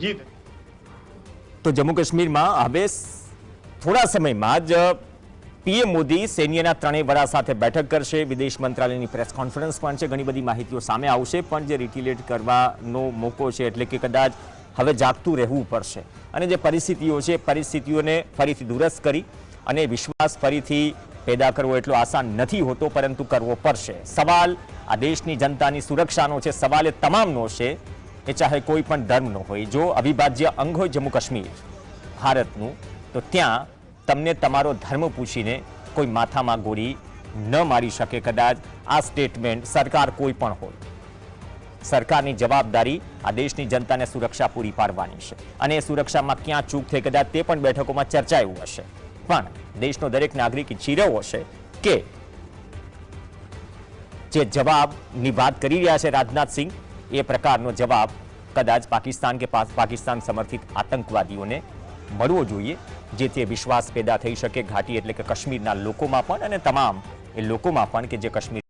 જી તો જમ્મુ કાશ્મીરમાં હવે થોડા સમયમાં જ પીએમ મોદી સૈન્યના ત્રણેય વડા સાથે બેઠક કરશે. વિદેશ મંત્રાલયની પ્રેસ કોન્ફરન્સ પણ છે. ઘણી બધી માહિતીઓ સામે આવશે, પણ જે રિટિલેટ કરવાનો મોકો છે એટલે કે કદાચ હવે જાગતું રહેવું પડશે અને જે પરિસ્થિતિઓ છે પરિસ્થિતિઓને ફરીથી દુરસ્ત કરી અને વિશ્વાસ ફરીથી પેદા કરવો એટલો આસાન નથી હોતો, પરંતુ કરવો પડશે. સવાલ આ દેશની જનતાની સુરક્ષાનો છે, સવાલ એ તમામનો છે, એ ચાહે કોઈ પણ ધર્મનો હોય. જો અવિભાજ્ય અંગ હોય જમ્મુ કાશ્મીર ભારતનું, તો ત્યાં તમને તમારો ધર્મ પૂછીને કોઈ માથામાં ગોળી ન મારી શકે. કદાચ આ સ્ટેટમેન્ટ સરકાર કોઈ પણ હોય, સરકારની જવાબદારી આ દેશની જનતાને સુરક્ષા પૂરી પાડવાની છે અને એ સુરક્ષામાં ક્યાં ચૂક થઈ કદાચ તે પણ બેઠકોમાં ચર્ચાયું હશે. પણ દેશનો દરેક નાગરિક ઈચ્છી રહ્યો હશે કે જે જવાબની વાત કરી રહ્યા છે રાજનાથસિંહ, એ પ્રકારનો જવાબ કદાચ પાકિસ્તાન કે પાકિસ્તાન સમર્થિત આતંકવાદીઓને મળવો જોઈએ, જેથી વિશ્વાસ પેદા થઈ શકે ઘાટી એટલે કે કાશ્મીરના લોકોમાં પણ અને તમામ એ લોકોમાં પણ કે જે કાશ્મીર